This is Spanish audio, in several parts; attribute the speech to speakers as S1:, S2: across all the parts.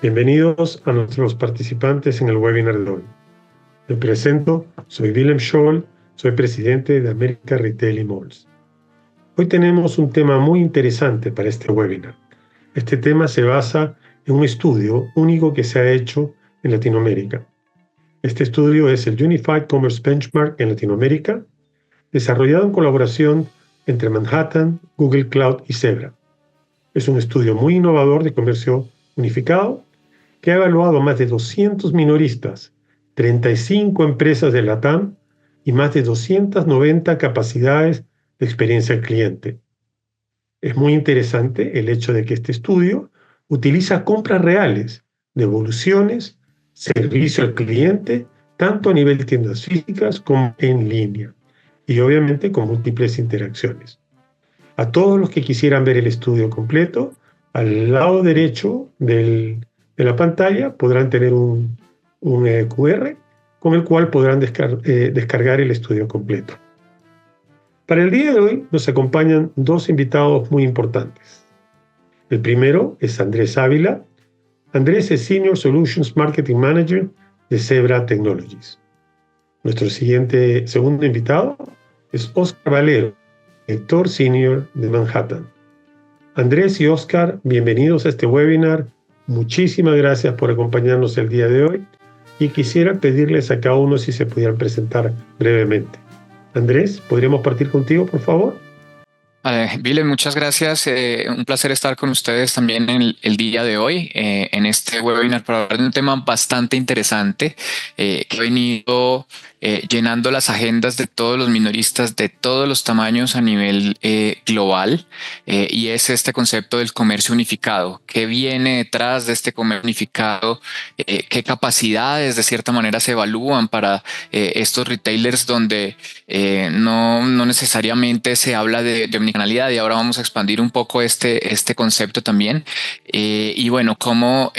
S1: Bienvenidos a nuestros participantes en el webinar de hoy. Me presento, soy Willem Scholl, soy presidente de America Retail y Malls. Hoy tenemos un tema muy interesante para este webinar. Este tema se basa en un estudio único que se ha hecho en Latinoamérica. Este estudio es el Unified Commerce Benchmark en Latinoamérica, desarrollado en colaboración entre Manhattan, Google Cloud y Zebra. Es un estudio muy innovador de comercio unificado que ha evaluado a más de 200 minoristas, 35 empresas de LATAM y más de 290 capacidades de experiencia al cliente. Es muy interesante el hecho de que este estudio utiliza compras reales, devoluciones, servicio al cliente, tanto a nivel de tiendas físicas como en línea, y obviamente con múltiples interacciones. A todos los que quisieran ver el estudio completo, al lado derecho de la pantalla podrán tener un QR con el cual podrán descargar el estudio completo. Para el día de hoy nos acompañan dos invitados muy importantes. El primero es Andrés Ávila. Andrés es Senior Solutions Marketing Manager de Zebra Technologies. Nuestro segundo invitado es Oscar Valero, director senior de Manhattan. Andrés y Oscar, bienvenidos a este webinar. Muchísimas gracias por acompañarnos el día de hoy y quisiera pedirles a cada uno si se pudieran presentar brevemente. Andrés, ¿podríamos partir contigo, por favor?
S2: Willem, muchas gracias. Un placer estar con ustedes también en el día de hoy en este webinar para hablar de un tema bastante interesante que ha venido llenando las agendas de todos los minoristas de todos los tamaños a nivel global y es este concepto del comercio unificado. ¿Qué viene detrás de este comercio unificado? ¿Qué capacidades de cierta manera se evalúan para estos retailers donde no necesariamente se habla de omnicanalidad? Y ahora vamos a expandir un poco este concepto también. Y bueno, cómo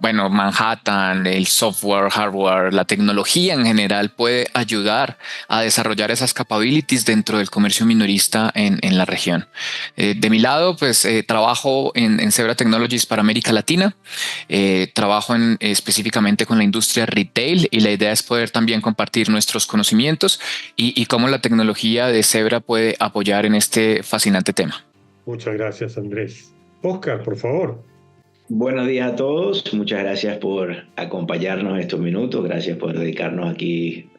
S2: Manhattan, el software, hardware, la tecnología en general puede ayudar a desarrollar esas capabilities dentro del comercio minorista en la región. De mi lado, pues trabajo en Zebra Technologies para América Latina. Trabajo específicamente con la industria retail y la idea es poder también compartir nuestros conocimientos y cómo la tecnología de Zebra puede apoyar en este fascinante tema.
S1: Muchas gracias, Andrés. Oscar, por favor.
S3: Buenos días a todos, muchas gracias por acompañarnos estos minutos, gracias por dedicarnos aquí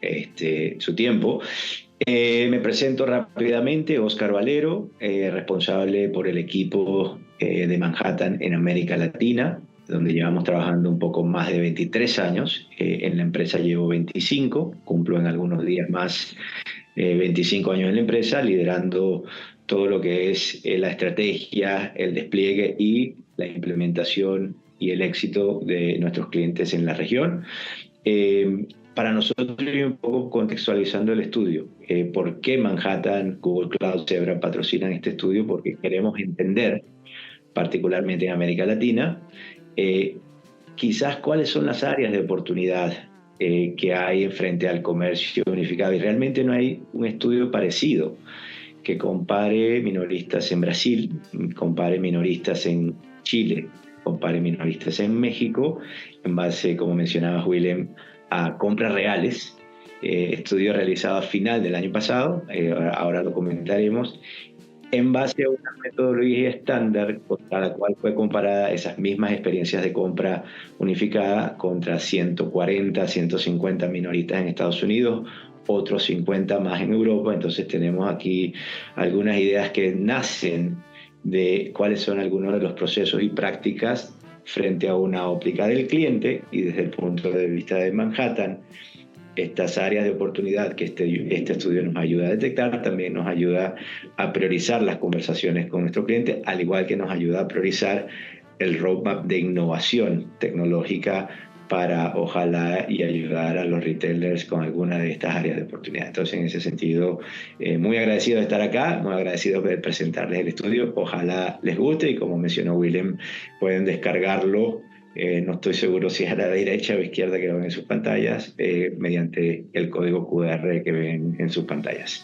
S3: su tiempo. Me presento rápidamente, Oscar Valero, responsable por el equipo de Manhattan en América Latina, donde llevamos trabajando un poco más de 23 años. En la empresa llevo 25, cumplo en algunos días más 25 años en la empresa, liderando todo lo que es la estrategia, el despliegue y la implementación y el éxito de nuestros clientes en la región. Para nosotros, un poco contextualizando el estudio, ¿por qué Manhattan, Google Cloud, Zebra patrocinan este estudio? Porque queremos entender, particularmente en América Latina, quizás cuáles son las áreas de oportunidad que hay frente al comercio unificado. Y realmente no hay un estudio parecido que compare minoristas en Brasil, compare minoristas en Chile, compare minoristas en México, en base, como mencionaba Willem, a compras reales. Estudio realizado a final del año pasado, ahora lo comentaremos, en base a una metodología estándar contra la cual fue comparada esas mismas experiencias de compra unificada contra 140, 150 minoristas en Estados Unidos, otros 50 más en Europa. Entonces tenemos aquí algunas ideas que nacen de cuáles son algunos de los procesos y prácticas frente a una óptica del cliente y desde el punto de vista de Manhattan. Estas áreas de oportunidad que este estudio nos ayuda a detectar, también nos ayuda a priorizar las conversaciones con nuestro cliente, al igual que nos ayuda a priorizar el roadmap de innovación tecnológica para ojalá y ayudar a los retailers con alguna de estas áreas de oportunidad. Entonces, en ese sentido, muy agradecido de estar acá, muy agradecido de presentarles el estudio. Ojalá les guste y como mencionó Willem, pueden descargarlo. No estoy seguro si es a la derecha o izquierda que lo ven en sus pantallas, mediante el código QR que ven en sus pantallas.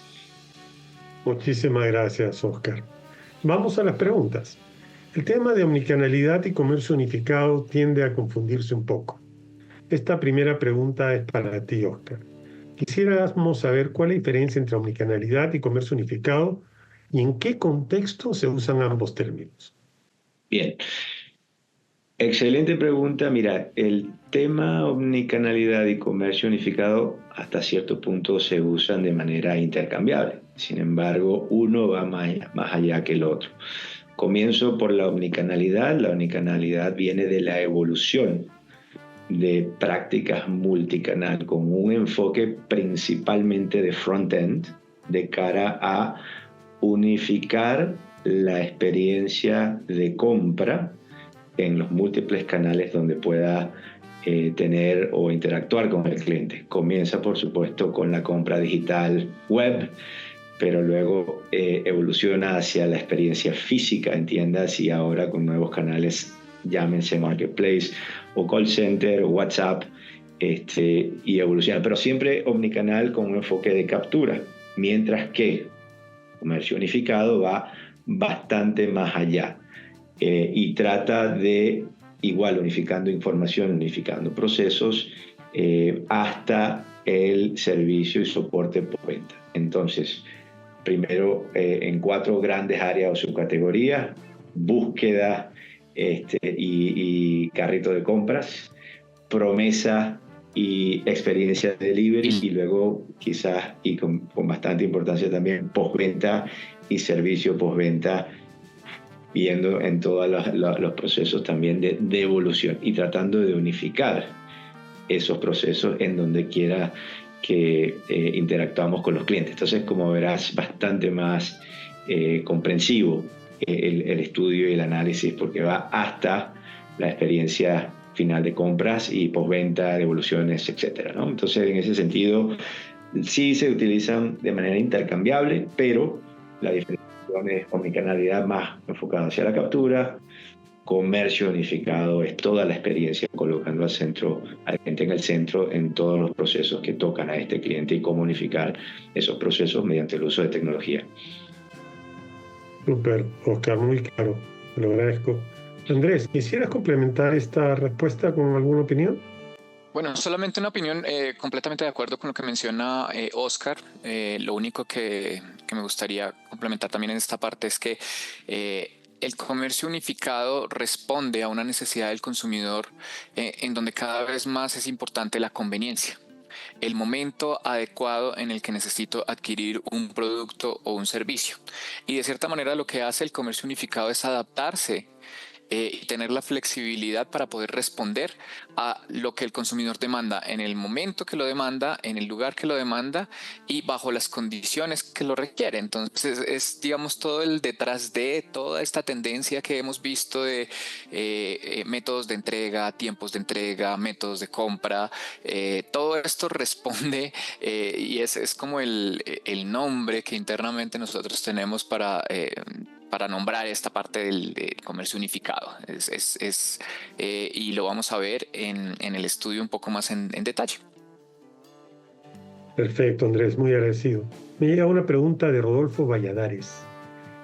S1: Muchísimas gracias, Oscar. Vamos a las preguntas. El tema de omnicanalidad y comercio unificado tiende a confundirse un poco. Esta primera pregunta es para ti, Oscar. Quisiéramos saber cuál es la diferencia entre omnicanalidad y comercio unificado y en qué contexto se usan ambos términos.
S3: Bien, excelente pregunta. Mira, el tema omnicanalidad y comercio unificado hasta cierto punto se usan de manera intercambiable. Sin embargo, uno va más allá que el otro. Comienzo por la omnicanalidad. La omnicanalidad viene de la evolución de prácticas multicanal con un enfoque principalmente de front-end de cara a unificar la experiencia de compra en los múltiples canales donde pueda tener o interactuar con el cliente. Comienza, por supuesto, con la compra digital web, pero luego evoluciona hacia la experiencia física en tiendas y ahora con nuevos canales, llámense Marketplace o Call Center o WhatsApp, y evoluciona, pero siempre omnicanal con un enfoque de captura, mientras que comercio unificado va bastante más allá y trata de, igual, unificando información, unificando procesos, hasta el servicio y soporte postventa. Entonces, primero en 4 grandes áreas o subcategorías: búsqueda y carrito de compras, promesa y experiencia de delivery, y luego quizás, y con bastante importancia también, postventa y servicio postventa, viendo en todos los procesos también de evolución y tratando de unificar esos procesos en donde quiera que interactuamos con los clientes. Entonces, como verás, bastante más comprensivo el estudio y el análisis, porque va hasta la experiencia final de compras y postventa, devoluciones, etcétera, ¿no? Entonces, en ese sentido, sí se utilizan de manera intercambiable, pero la diferenciación es omnicanalidad más enfocada hacia la captura. Comercio unificado es toda la experiencia, colocando al cliente en el centro en todos los procesos que tocan a este cliente y cómo unificar esos procesos mediante el uso de tecnología.
S1: Súper, Oscar, muy claro. Te lo agradezco. Andrés, ¿quisieras complementar esta respuesta con alguna opinión?
S2: Bueno, solamente una opinión, completamente de acuerdo con lo que menciona Oscar. Lo único que me gustaría complementar también en esta parte es que el comercio unificado responde a una necesidad del consumidor en donde cada vez más es importante la conveniencia, el momento adecuado en el que necesito adquirir un producto o un servicio. Y de cierta manera lo que hace el comercio unificado es adaptarse y tener la flexibilidad para poder responder a lo que el consumidor demanda en el momento que lo demanda, en el lugar que lo demanda y bajo las condiciones que lo requiere. Entonces es, digamos, todo el detrás de toda esta tendencia que hemos visto de métodos de entrega, tiempos de entrega, métodos de compra. Todo esto responde y es como el nombre que internamente nosotros tenemos para nombrar esta parte del comercio unificado. Y lo vamos a ver en el estudio un poco más en detalle.
S1: Perfecto, Andrés, muy agradecido. Me llega una pregunta de Rodolfo Valladares.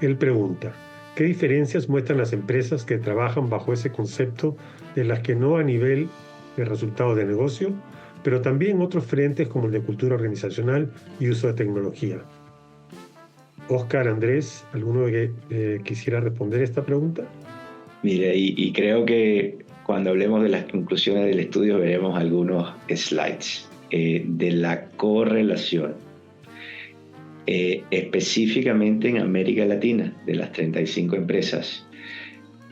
S1: Él pregunta, ¿qué diferencias muestran las empresas que trabajan bajo ese concepto de las que no a nivel de resultados de negocio, pero también otros frentes como el de cultura organizacional y uso de tecnología? Oscar, Andrés, ¿alguno que quisiera responder esta pregunta?
S3: Mire, y creo que cuando hablemos de las conclusiones del estudio veremos algunos slides de la correlación específicamente en América Latina, de las 35 empresas,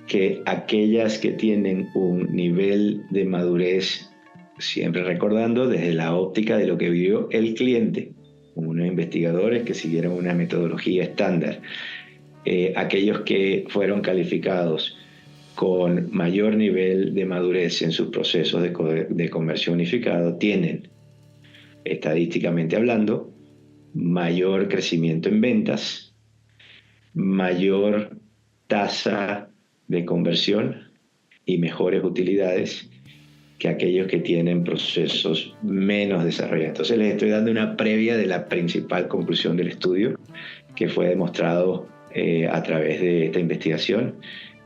S3: que aquellas que tienen un nivel de madurez, siempre recordando desde la óptica de lo que vivió el cliente, unos investigadores que siguieron una metodología estándar, aquellos que fueron calificados con mayor nivel de madurez en sus procesos de comercio unificado, tienen, estadísticamente hablando, mayor crecimiento en ventas, mayor tasa de conversión y mejores utilidades que aquellos que tienen procesos menos desarrollados. Entonces les estoy dando una previa de la principal conclusión del estudio, que fue demostrado a través de esta investigación,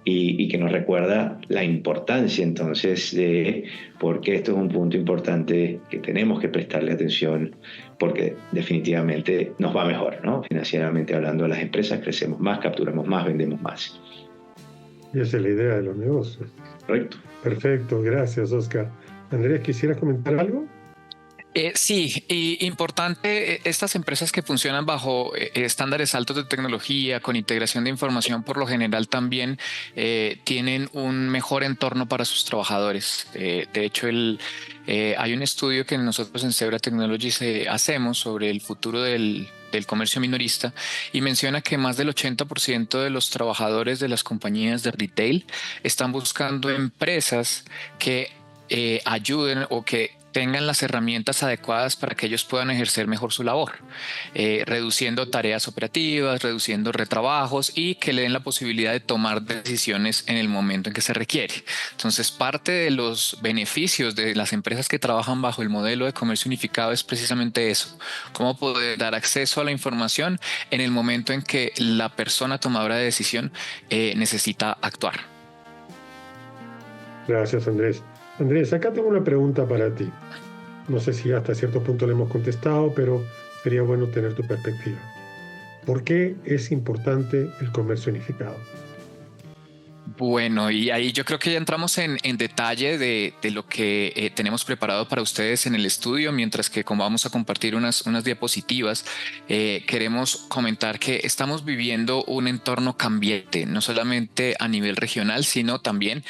S3: y que nos recuerda la importancia entonces de por qué esto es un punto importante que tenemos que prestarle atención, porque definitivamente nos va mejor, ¿no? Financieramente hablando, las empresas crecemos más, capturamos más, vendemos más.
S1: Y esa es la idea de los negocios.
S3: Correcto.
S1: Perfecto, gracias, Oscar. Andrés, ¿quisieras comentar algo?
S2: Sí, y importante, estas empresas que funcionan bajo estándares altos de tecnología, con integración de información, por lo general también tienen un mejor entorno para sus trabajadores. De hecho, hay un estudio que nosotros en Zebra Technologies hacemos sobre el futuro del comercio minorista y menciona que más del 80% de los trabajadores de las compañías de retail están buscando empresas que ayuden o que tengan las herramientas adecuadas para que ellos puedan ejercer mejor su labor, reduciendo tareas operativas, reduciendo retrabajos y que le den la posibilidad de tomar decisiones en el momento en que se requiere. Entonces, parte de los beneficios de las empresas que trabajan bajo el modelo de comercio unificado es precisamente eso, cómo poder dar acceso a la información en el momento en que la persona tomadora de decisión necesita actuar.
S1: Gracias, Andrés. Andrés, acá tengo una pregunta para ti. No sé si hasta cierto punto le hemos contestado, pero sería bueno tener tu perspectiva. ¿Por qué es importante el comercio unificado?
S2: Bueno, y ahí yo creo que ya entramos en detalle de lo que tenemos preparado para ustedes en el estudio, mientras que como vamos a compartir unas diapositivas, queremos comentar que estamos viviendo un entorno cambiante, no solamente a nivel regional, sino también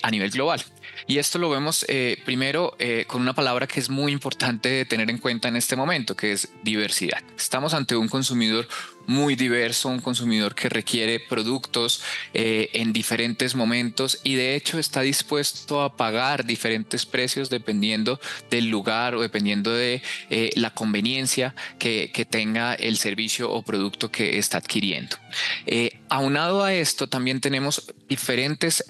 S2: a nivel global. Y esto lo vemos primero con una palabra que es muy importante de tener en cuenta en este momento, que es diversidad. Estamos ante un consumidor muy diverso, un consumidor que requiere productos en diferentes momentos y de hecho está dispuesto a pagar diferentes precios dependiendo del lugar o dependiendo de la conveniencia que tenga el servicio o producto que está adquiriendo. Aunado a esto, también tenemos diferentes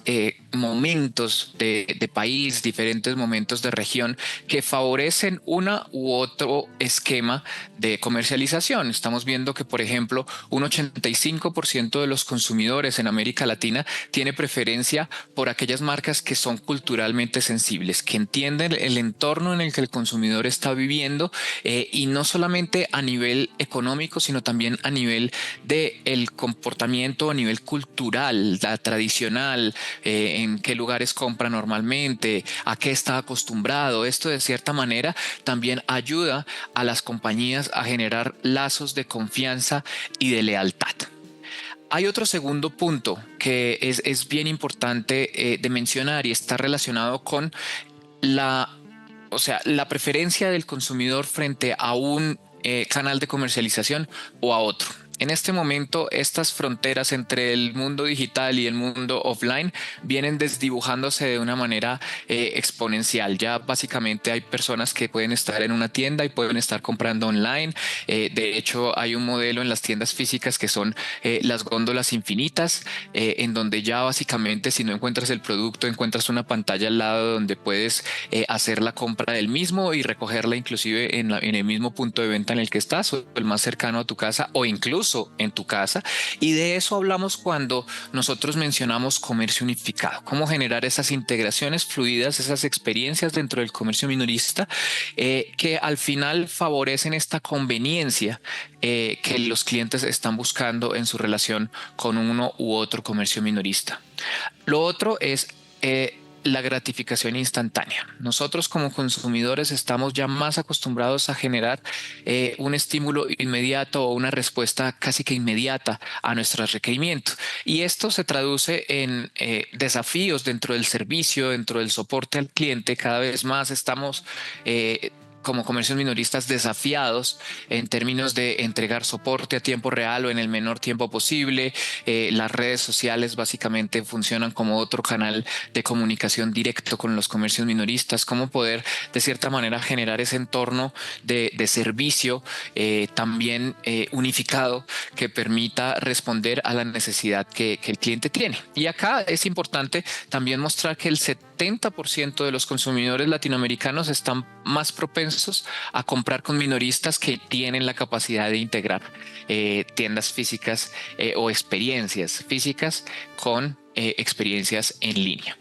S2: momentos de país, diferentes momentos de región que favorecen una u otro esquema de comercialización. Estamos viendo que, por ejemplo, un 85% de los consumidores en América Latina tiene preferencia por aquellas marcas que son culturalmente sensibles, que entienden el entorno en el que el consumidor está viviendo y no solamente a nivel económico, sino también a nivel del comportamiento, a nivel cultural, la tradicional, en qué lugares compra normalmente, a qué está acostumbrado. Esto de cierta manera también ayuda a las compañías a generar lazos de confianza y de lealtad. Hay otro segundo punto que es bien importante de mencionar y está relacionado con la preferencia del consumidor frente a un canal de comercialización o a otro. En este momento, estas fronteras entre el mundo digital y el mundo offline vienen desdibujándose de una manera exponencial. Ya básicamente hay personas que pueden estar en una tienda y pueden estar comprando online. De hecho, hay un modelo en las tiendas físicas que son las góndolas infinitas, en donde ya básicamente si no encuentras el producto, encuentras una pantalla al lado donde puedes hacer la compra del mismo y recogerla inclusive en el mismo punto de venta en el que estás o el más cercano a tu casa o incluso en tu casa. Y de eso hablamos cuando nosotros mencionamos comercio unificado, cómo generar esas integraciones fluidas, esas experiencias dentro del comercio minorista que al final favorecen esta conveniencia que los clientes están buscando en su relación con uno u otro comercio minorista. Lo otro es la gratificación instantánea. Nosotros como consumidores estamos ya más acostumbrados a generar un estímulo inmediato o una respuesta casi que inmediata a nuestros requerimientos. Y esto se traduce en desafíos dentro del servicio, dentro del soporte al cliente. Cada vez más estamos como comercios minoristas desafiados en términos de entregar soporte a tiempo real o en el menor tiempo posible. Las redes sociales básicamente funcionan como otro canal de comunicación directo con los comercios minoristas. Cómo poder de cierta manera generar ese entorno de servicio también unificado que permita responder a la necesidad que el cliente tiene. Y acá es importante también mostrar que 70% de los consumidores latinoamericanos están más propensos a comprar con minoristas que tienen la capacidad de integrar tiendas físicas o experiencias físicas con experiencias en línea.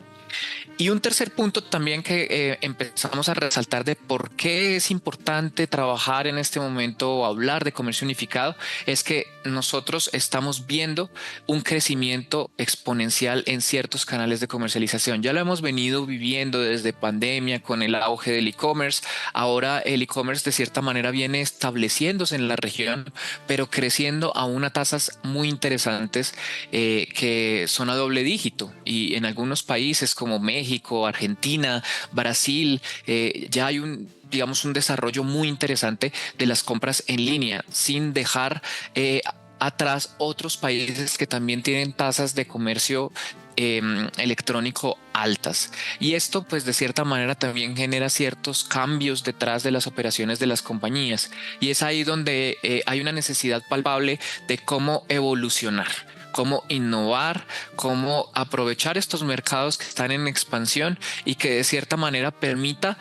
S2: Y un tercer punto también que empezamos a resaltar de por qué es importante trabajar en este momento o hablar de comercio unificado es que nosotros estamos viendo un crecimiento exponencial en ciertos canales de comercialización. Ya lo hemos venido viviendo desde pandemia con el auge del e-commerce. Ahora el e-commerce de cierta manera viene estableciéndose en la región, pero creciendo a unas tasas muy interesantes que son a doble dígito, y en algunos países como México, Argentina, Brasil, ya hay digamos, un desarrollo muy interesante de las compras en línea, sin dejar atrás otros países que también tienen tasas de comercio electrónico altas. Y esto pues de cierta manera también genera ciertos cambios detrás de las operaciones de las compañías, y es ahí donde hay una necesidad palpable de cómo evolucionar, cómo innovar, cómo aprovechar estos mercados que están en expansión y que de cierta manera permita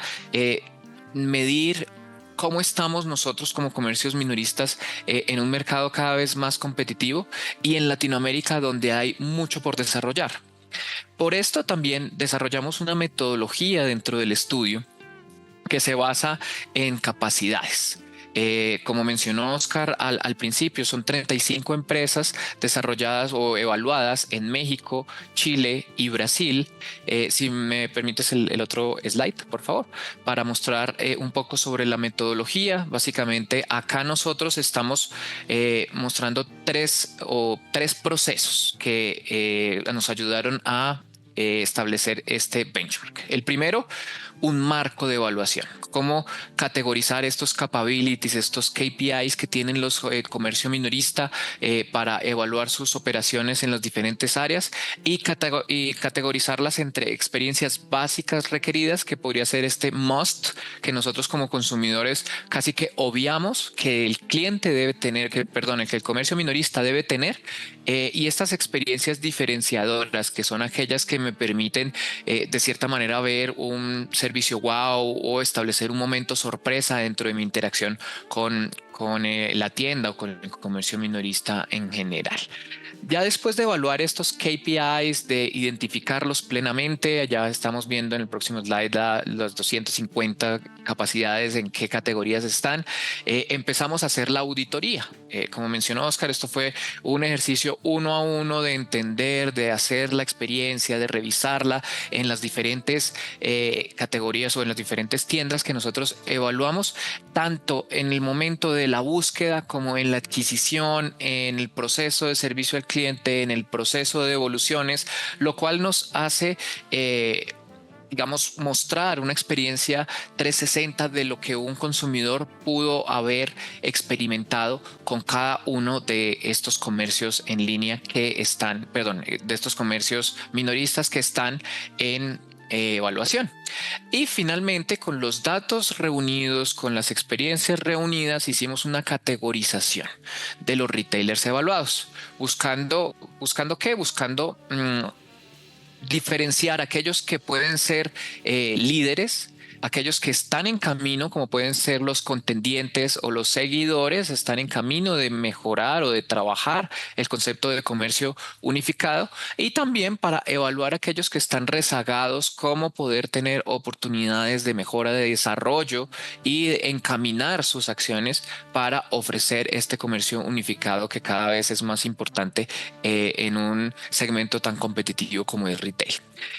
S2: medir cómo estamos nosotros como comercios minoristas en un mercado cada vez más competitivo y en Latinoamérica, donde hay mucho por desarrollar. Por esto también desarrollamos una metodología dentro del estudio que se basa en capacidades. Como mencionó Oscar al principio, son 35 empresas desarrolladas o evaluadas en México, Chile y Brasil. Si me permites el otro slide, por favor, para mostrar un poco sobre la metodología. Básicamente, acá nosotros estamos mostrando tres procesos que nos ayudaron a establecer este benchmark. El primero, un marco de evaluación, cómo categorizar estos capabilities, estos KPIs que tienen los comercio minorista para evaluar sus operaciones en las diferentes áreas y categorizarlas entre experiencias básicas requeridas, que podría ser este must, que nosotros como consumidores casi que obviamos que el cliente debe tener, que el comercio minorista debe tener, y estas experiencias diferenciadoras, que son aquellas que me permiten de cierta manera ver un servicio wow o establecer un momento sorpresa dentro de mi interacción con la tienda o con el comercio minorista en general. Ya después de evaluar estos KPIs, de identificarlos plenamente, ya estamos viendo en el próximo slide las 250 capacidades, en qué categorías están, empezamos a hacer la auditoría. Como mencionó Oscar, esto fue un ejercicio uno a uno de entender, de hacer la experiencia, de revisarla en las diferentes categorías o en las diferentes tiendas que nosotros evaluamos, tanto en el momento de la búsqueda como en la adquisición, en el proceso de servicio al cliente, en el proceso de devoluciones, lo cual nos hace digamos, mostrar una experiencia 360 de lo que un consumidor pudo haber experimentado con cada uno de estos comercios en línea que están, de estos comercios minoristas que están en evaluación. Y finalmente, con los datos reunidos, con las experiencias reunidas, hicimos una categorización de los retailers evaluados, buscando ¿qué? Buscando diferenciar aquellos que pueden ser líderes, aquellos que están en camino, como pueden ser los contendientes o los seguidores, están en camino de mejorar o de trabajar el concepto de comercio unificado, y también para evaluar aquellos que están rezagados, cómo poder tener oportunidades de mejora, de desarrollo y de encaminar sus acciones para ofrecer este comercio unificado que cada vez es más importante en un segmento tan competitivo como el retail.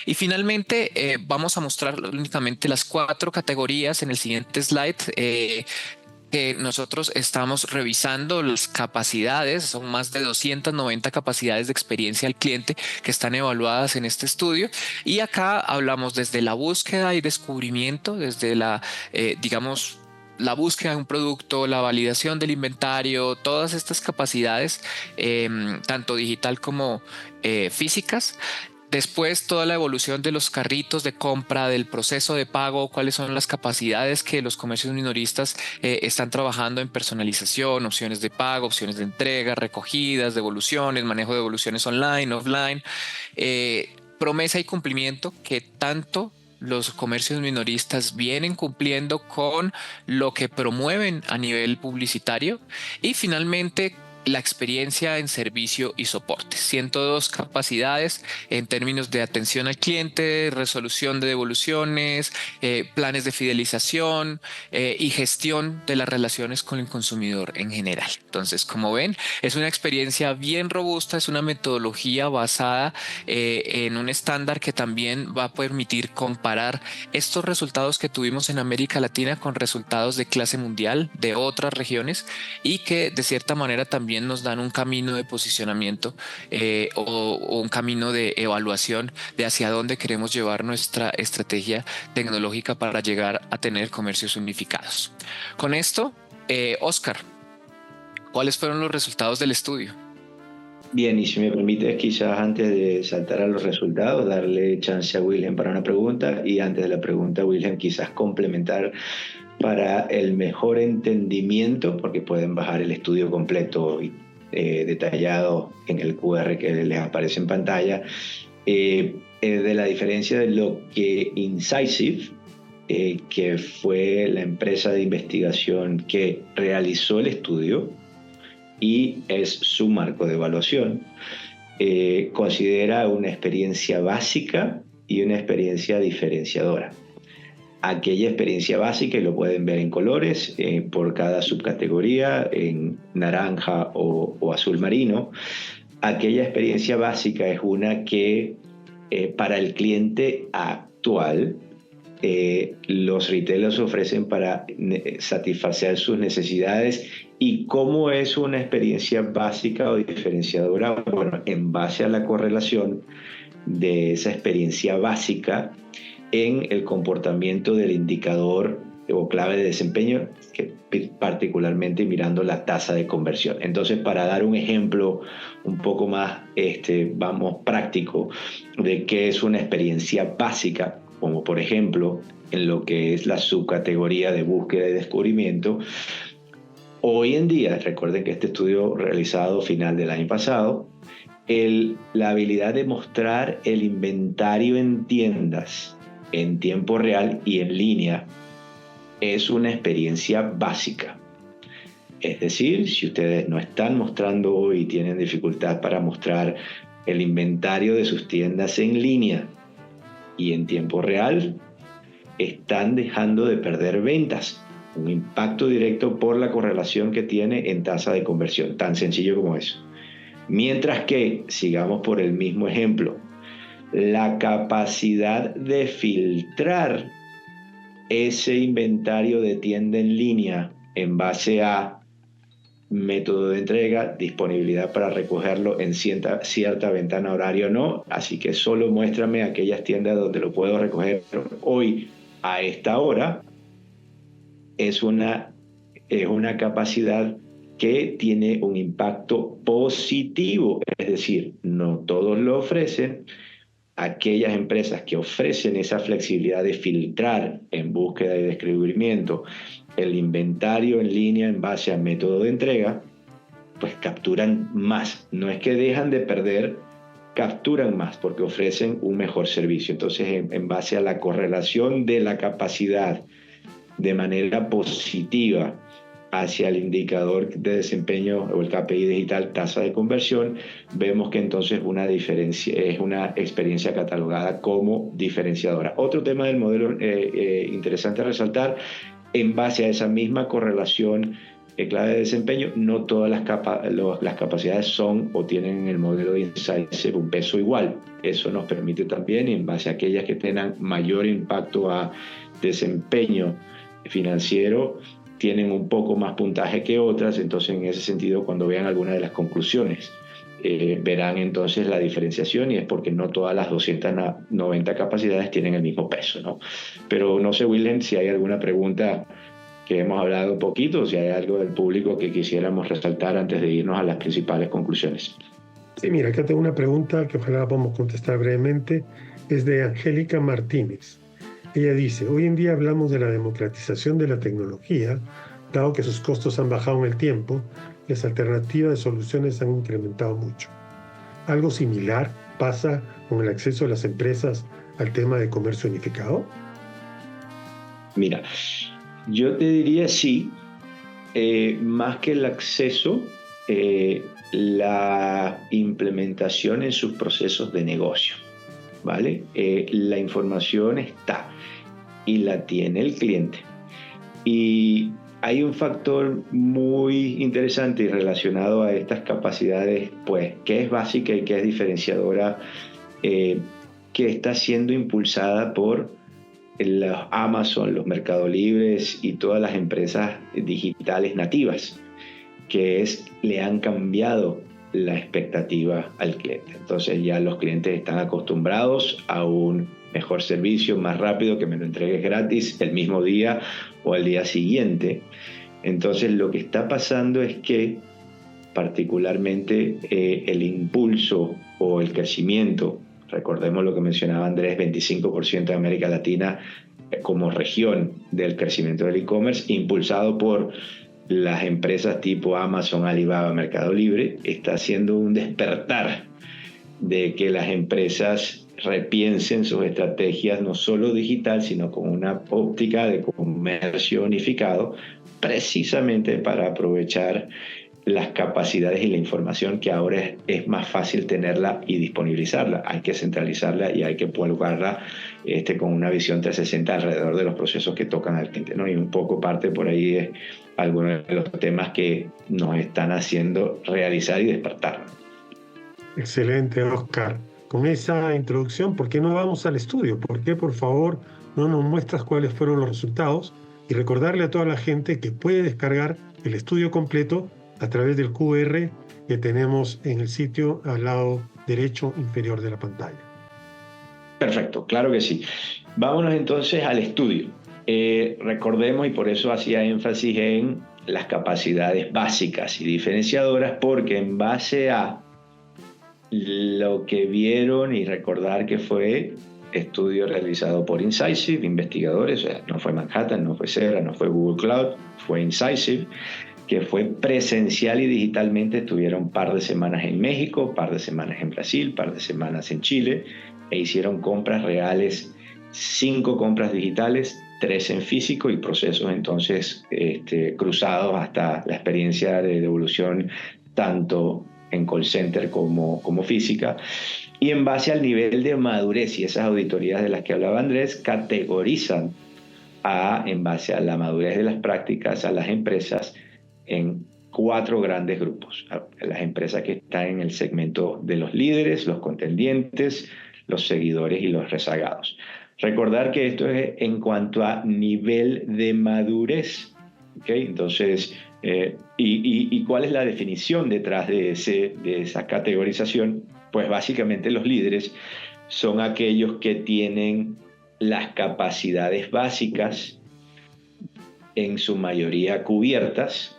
S2: Y finalmente vamos a mostrar únicamente las 4 categorías en el siguiente slide que nosotros estamos revisando. Las capacidades, son más de 290 capacidades de experiencia al cliente que están evaluadas en este estudio, y acá hablamos desde la búsqueda y descubrimiento, desde la digamos la búsqueda de un producto, la validación del inventario, todas estas capacidades tanto digital como físicas. Después, toda la evolución de los carritos de compra, del proceso de pago, cuáles son las capacidades que los comercios minoristas están trabajando en personalización, opciones de pago, opciones de entrega, recogidas, devoluciones, manejo de devoluciones online, offline. promesa y cumplimiento que tanto los comercios minoristas vienen cumpliendo con lo que promueven a nivel publicitario. Y finalmente, la experiencia en servicio y soporte. 102 capacidades en términos de atención al cliente, resolución de devoluciones, planes de fidelización y gestión de las relaciones con el consumidor en general. Entonces, como ven, es una experiencia bien robusta, es una metodología basada en un estándar que también va a permitir comparar estos resultados que tuvimos en América Latina con resultados de clase mundial de otras regiones, y que de cierta manera también nos dan un camino de posicionamiento o un camino de evaluación de hacia dónde queremos llevar nuestra estrategia tecnológica para llegar a tener comercios unificados. Con esto, Oscar, ¿cuáles fueron los resultados del estudio?
S3: Bien, y si me permites, quizás antes de saltar a los resultados, darle chance a Wilhelm para una pregunta, y antes de la pregunta, Wilhelm, quizás complementar para el mejor entendimiento, porque pueden bajar el estudio completo y detallado en el QR que les aparece en pantalla, de la diferencia de lo que Incisive, que fue la empresa de investigación que realizó el estudio y es su marco de evaluación, considera una experiencia básica y una experiencia diferenciadora. Aquella experiencia básica, y lo pueden ver en colores por cada subcategoría, en naranja o azul marino, aquella experiencia básica es una que para el cliente actual los retailers ofrecen para satisfacer sus necesidades. ¿Y cómo es una experiencia básica o diferenciadora? Bueno, en base a la correlación de esa experiencia básica en el comportamiento del indicador o clave de desempeño, que particularmente mirando la tasa de conversión. Entonces, para dar un ejemplo un poco más práctico de qué es una experiencia básica, como por ejemplo en lo que es la subcategoría de búsqueda y descubrimiento, hoy en día, recuerden que este estudio realizado final del año pasado, la habilidad de mostrar el inventario en tiendas en tiempo real y en línea es una experiencia básica. Es decir, si ustedes no están mostrando hoy y tienen dificultad para mostrar el inventario de sus tiendas en línea y en tiempo real, están dejando de perder ventas. Un impacto directo por la correlación que tiene en tasa de conversión, tan sencillo como eso. Mientras que, sigamos por el mismo ejemplo, la capacidad de filtrar ese inventario de tienda en línea en base a método de entrega, disponibilidad para recogerlo en cierta ventana horaria o no, así que solo muéstrame aquellas tiendas donde lo puedo recoger hoy a esta hora, es una capacidad que tiene un impacto positivo, es decir, no todos lo ofrecen. Aquellas empresas que ofrecen esa flexibilidad de filtrar en búsqueda y descubrimiento el inventario en línea en base a método de entrega, pues capturan más. No es que dejan de perder, capturan más porque ofrecen un mejor servicio. Entonces, en base a la correlación de la capacidad de manera positiva hacia el indicador de desempeño o el KPI digital, tasa de conversión, vemos que entonces es una experiencia catalogada como diferenciadora. Otro tema del modelo interesante a resaltar, en base a esa misma correlación clave de desempeño, no todas las capacidades son o tienen en el modelo de Insights un peso igual. Eso nos permite también, en base a aquellas que tengan mayor impacto a desempeño financiero, tienen un poco más puntaje que otras. Entonces, en ese sentido, cuando vean alguna de las conclusiones, verán entonces la diferenciación, y es porque no todas las 290 capacidades tienen el mismo peso, ¿no? Pero no sé, Wilhelm, si hay alguna pregunta que hemos hablado un poquito, o si hay algo del público que quisiéramos resaltar antes de irnos a las principales conclusiones.
S1: Sí, mira, acá tengo una pregunta que ojalá podamos contestar brevemente. Es de Angélica Martínez. Ella dice: hoy en día hablamos de la democratización de la tecnología, dado que sus costos han bajado en el tiempo, las alternativas de soluciones han incrementado mucho. ¿Algo similar pasa con el acceso de las empresas al tema de comercio unificado?
S3: Mira, yo te diría sí, más que el acceso, la implementación en sus procesos de negocio, ¿vale? La información está y la tiene el cliente. Y hay un factor muy interesante y relacionado a estas capacidades, pues, que es básica y que es diferenciadora, que está siendo impulsada por los Amazon, los Mercado Libres y todas las empresas digitales nativas, que es, le han cambiado la expectativa al cliente. Entonces ya los clientes están acostumbrados a un mejor servicio, más rápido, que me lo entregues gratis el mismo día o al día siguiente. Entonces lo que está pasando es que particularmente el impulso o el crecimiento, recordemos lo que mencionaba Andrés, 25% de América Latina como región del crecimiento del e-commerce, impulsado por las empresas tipo Amazon, Alibaba, Mercado Libre, está haciendo un despertar de que las empresas repiensen sus estrategias no solo digital, sino con una óptica de comercio unificado, precisamente para aprovechar las capacidades y la información que ahora es más fácil tenerla y disponibilizarla. Hay que centralizarla y hay que colocarla con una visión 360 alrededor de los procesos que tocan al cliente, ¿no? Y un poco parte por ahí de algunos de los temas que nos están haciendo realizar y despertar.
S1: Excelente, Oscar. Con esa introducción, ¿por qué no vamos al estudio? ¿Por qué, por favor, no nos muestras cuáles fueron los resultados? Y recordarle a toda la gente que puede descargar el estudio completo a través del QR que tenemos en el sitio al lado derecho inferior de la pantalla.
S3: Perfecto, claro que sí. Vámonos entonces al estudio. Recordemos, y por eso hacía énfasis en las capacidades básicas y diferenciadoras, porque en base a lo que vieron, y recordar que fue estudio realizado por Incisive, investigadores, o sea, no fue Manhattan, no fue Zebra, no fue Google Cloud, fue Incisive, que fue presencial y digitalmente. Estuvieron un par de semanas en México, un par de semanas en Brasil, un par de semanas en Chile, e hicieron compras reales, 5 compras digitales, 3 en físico, y procesos entonces cruzados hasta la experiencia de devolución tanto en call center como física. Y en base al nivel de madurez y esas auditorías de las que hablaba Andrés, categorizan en base a la madurez de las prácticas a las empresas en 4 grandes grupos. Las empresas que están en el segmento de los líderes, los contendientes, los seguidores y los rezagados. Recordar que esto es en cuanto a nivel de madurez, ¿okay? Entonces, ¿y cuál es la definición detrás de esa categorización? Pues básicamente los líderes son aquellos que tienen las capacidades básicas en su mayoría cubiertas,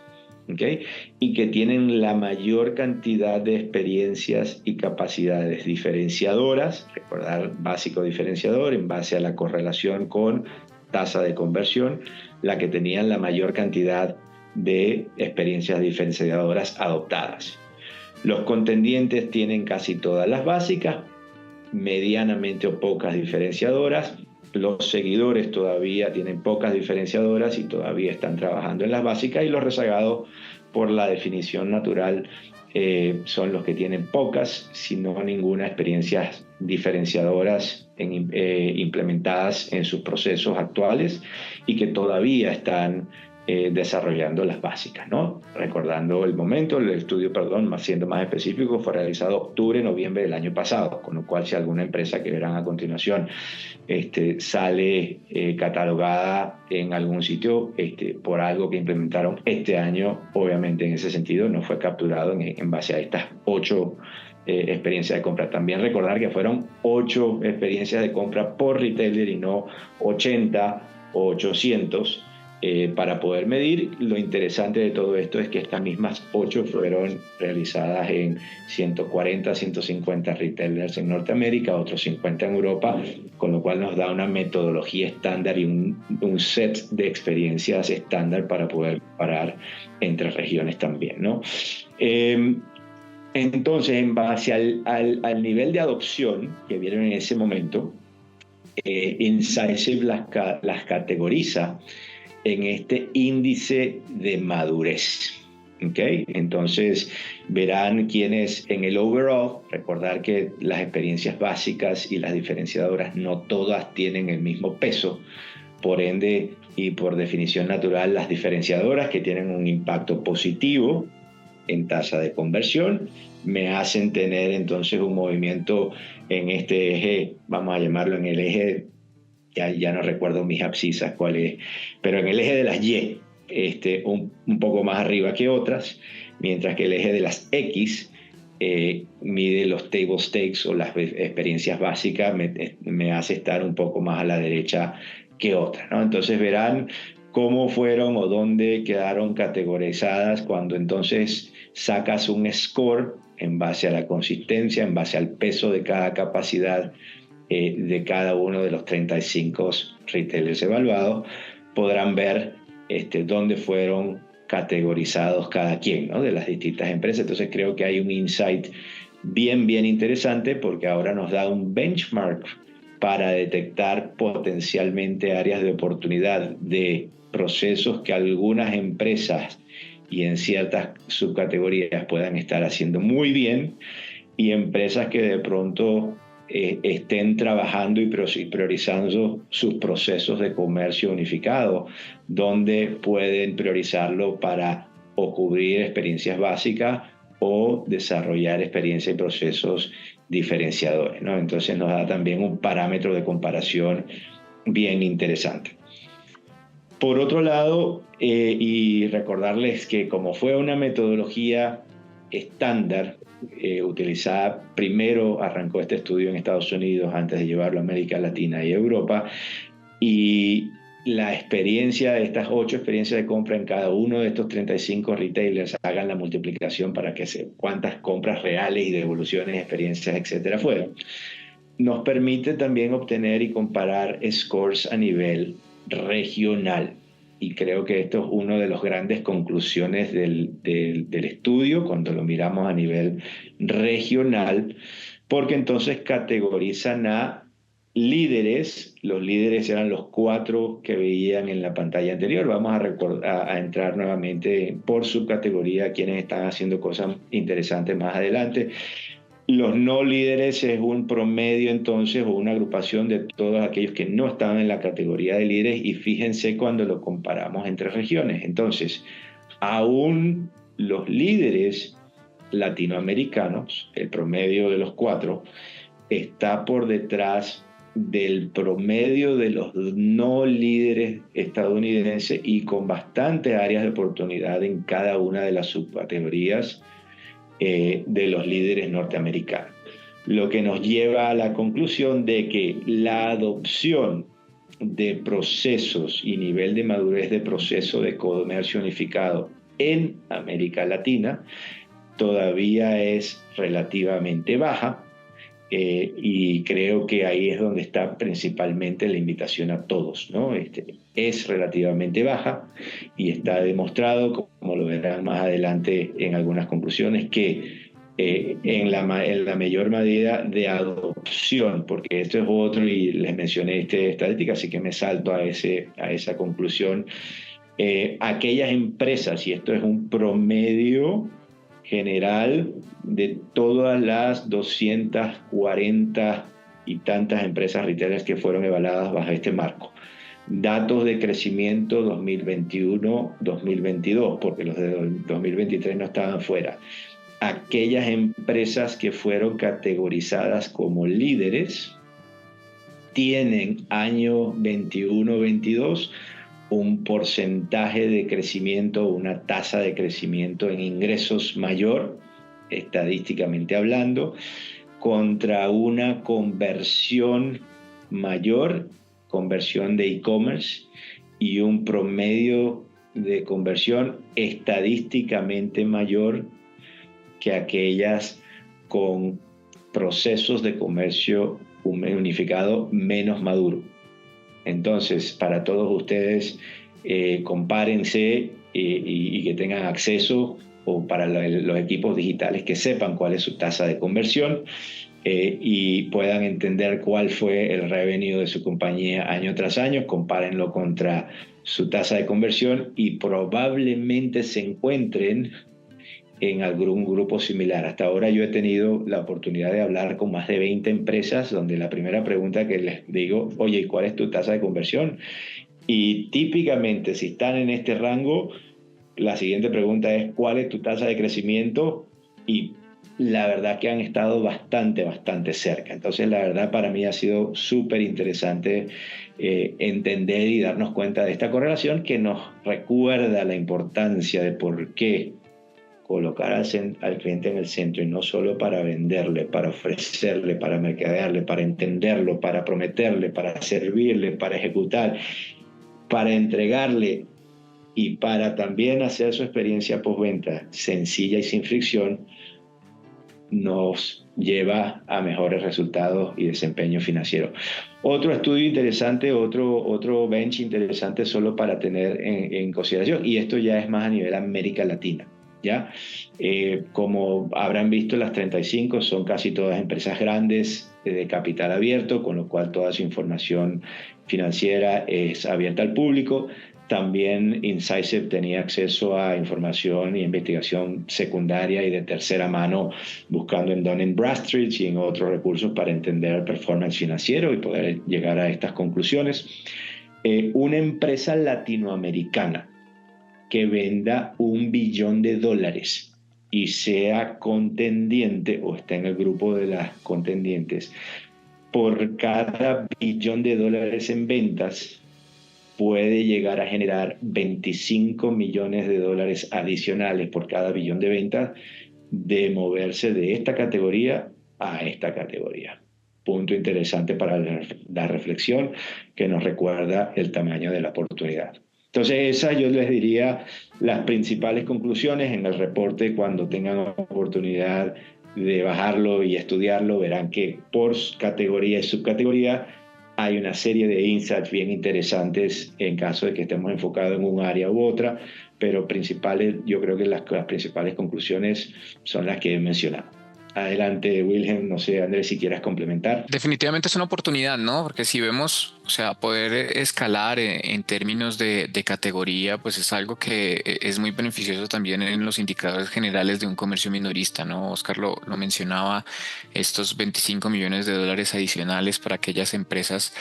S3: ¿okay? Y que tienen la mayor cantidad de experiencias y capacidades diferenciadoras. Recordar básico diferenciador en base a la correlación con tasa de conversión, la que tenían la mayor cantidad de experiencias diferenciadoras adoptadas. Los contendientes tienen casi todas las básicas, medianamente o pocas diferenciadoras. Los seguidores todavía tienen pocas diferenciadoras y todavía están trabajando en las básicas, y los rezagados, por la definición natural, son los que tienen pocas, si no ninguna, experiencias diferenciadoras implementadas en sus procesos actuales y que todavía están desarrollando las básicas, ¿no? Recordando el momento, el estudio, siendo más específico, fue realizado octubre, noviembre del año pasado, con lo cual si alguna empresa que verán a continuación sale catalogada en algún sitio por algo que implementaron este año, obviamente en ese sentido no fue capturado en base a estas 8 experiencias de compra. También recordar que fueron 8 experiencias de compra por retailer y no 80 o 800. Para poder medir. Lo interesante de todo esto es que estas mismas 8 fueron realizadas en 140, 150 retailers en Norteamérica, otros 50 en Europa, con lo cual nos da una metodología estándar y un set de experiencias estándar para poder comparar entre regiones también, ¿no? Entonces, en base al nivel de adopción que vieron en ese momento, Incisive las categoriza en este índice de madurez. ¿Okay? Entonces verán quiénes en el overall, recordar que las experiencias básicas y las diferenciadoras no todas tienen el mismo peso, por ende y por definición natural las diferenciadoras que tienen un impacto positivo en tasa de conversión me hacen tener entonces un movimiento en este eje, vamos a llamarlo en el eje, ya no recuerdo mis abscisas cuál es, pero en el eje de las Y, un poco más arriba que otras, mientras que el eje de las X mide los table stakes o las experiencias básicas, me hace estar un poco más a la derecha que otras, ¿no? Entonces verán cómo fueron o dónde quedaron categorizadas cuando entonces sacas un score en base a la consistencia, en base al peso de cada capacidad de cada uno de los 35 retailers evaluados, podrán ver dónde fueron categorizados cada quien, ¿no? De las distintas empresas. Entonces creo que hay un insight bien interesante porque ahora nos da un benchmark para detectar potencialmente áreas de oportunidad de procesos que algunas empresas y en ciertas subcategorías puedan estar haciendo muy bien y empresas que de pronto estén trabajando y priorizando sus procesos de comercio unificado, donde pueden priorizarlo para o cubrir experiencias básicas o desarrollar experiencias y procesos diferenciadores, ¿no? Entonces nos da también un parámetro de comparación bien interesante. Por otro lado, y recordarles que como fue una metodología estándar utilizada, primero arrancó este estudio en Estados Unidos antes de llevarlo a América Latina y Europa, y la experiencia de estas 8 experiencias de compra en cada uno de estos 35 retailers, hagan la multiplicación para que se cuántas compras reales y devoluciones, experiencias, etcétera, fueron, nos permite también obtener y comparar scores a nivel regional. Y creo que esto es una de las grandes conclusiones del estudio cuando lo miramos a nivel regional, porque entonces categorizan a líderes. Los líderes eran los 4 que veían en la pantalla anterior. Vamos a entrar nuevamente por subcategoría quienes están haciendo cosas interesantes más adelante. Los no líderes es un promedio entonces o una agrupación de todos aquellos que no estaban en la categoría de líderes, y fíjense cuando lo comparamos entre regiones. Entonces, aún los líderes latinoamericanos, el promedio de los 4, está por detrás del promedio de los no líderes estadounidenses y con bastantes áreas de oportunidad en cada una de las subcategorías de los líderes norteamericanos. Lo que nos lleva a la conclusión de que la adopción de procesos y nivel de madurez de proceso de comercio unificado en América Latina todavía es relativamente baja, y creo que ahí es donde está principalmente la invitación a todos, ¿no? Es relativamente baja y está demostrado, como lo verán más adelante en algunas conclusiones, que en la mayor medida de adopción, porque esto es otro y les mencioné estadística, así que me salto a esa conclusión. Aquellas empresas, y esto es un promedio general de todas las 240 y tantas empresas retailers que fueron evaluadas bajo este marco. Datos de crecimiento 2021-2022, porque los de 2023 no estaban fuera. Aquellas empresas que fueron categorizadas como líderes tienen año 21-22 un porcentaje de crecimiento, una tasa de crecimiento en ingresos mayor, estadísticamente hablando, contra una conversión mayor, conversión de e-commerce, y un promedio de conversión estadísticamente mayor que aquellas con procesos de comercio unificado menos maduro. Entonces, para todos ustedes, compárense y que tengan acceso o para los equipos digitales que sepan cuál es su tasa de conversión y puedan entender cuál fue el revenue de su compañía año tras año, compárenlo contra su tasa de conversión y probablemente se encuentren en algún grupo similar. Hasta ahora yo he tenido la oportunidad de hablar con más de 20 empresas donde la primera pregunta que les digo, oye, ¿y cuál es tu tasa de conversión? Y típicamente si están en este rango, la siguiente pregunta es, ¿cuál es tu tasa de crecimiento? Y la verdad que han estado bastante cerca. Entonces, la verdad para mí ha sido súper interesante entender y darnos cuenta de esta correlación que nos recuerda la importancia de por qué colocar al cliente en el centro y no solo para venderle, para ofrecerle, para mercadearle, para entenderlo, para prometerle, para servirle, para ejecutar, para entregarle y para también hacer su experiencia postventa sencilla y sin fricción, nos lleva a mejores resultados y desempeño financiero. Otro estudio interesante, otro bench interesante solo para tener en consideración, y esto ya es más a nivel América Latina. ¿Ya? Como habrán visto, las 35 son casi todas empresas grandes de capital abierto, con lo cual toda su información financiera es abierta al público. También Incisive tenía acceso a información y investigación secundaria y de tercera mano, buscando en Dun & Bradstreet y en otros recursos para entender el performance financiero y poder llegar a estas conclusiones. Una empresa latinoamericana que venda $1 billón y sea contendiente o esté en el grupo de las contendientes, por cada $1 billón en ventas puede llegar a generar $25 millones adicionales por cada $1 billón de ventas, de moverse de esta categoría a esta categoría. Punto interesante para la reflexión que nos recuerda el tamaño de la oportunidad. Entonces, esas yo les diría las principales conclusiones. En el reporte, cuando tengan oportunidad de bajarlo y estudiarlo, verán que por categoría y subcategoría hay una serie de insights bien interesantes en caso de que estemos enfocados en un área u otra, pero yo creo que las principales conclusiones son las que he mencionado. Adelante, Wilhelm, no sé, Andrés, si quieras complementar.
S2: Definitivamente es una oportunidad, ¿no? Porque si vemos, o sea, poder escalar en términos de categoría, pues es algo que es muy beneficioso también en los indicadores generales de un comercio minorista, ¿no? Oscar lo mencionaba, estos $25 millones adicionales para aquellas empresas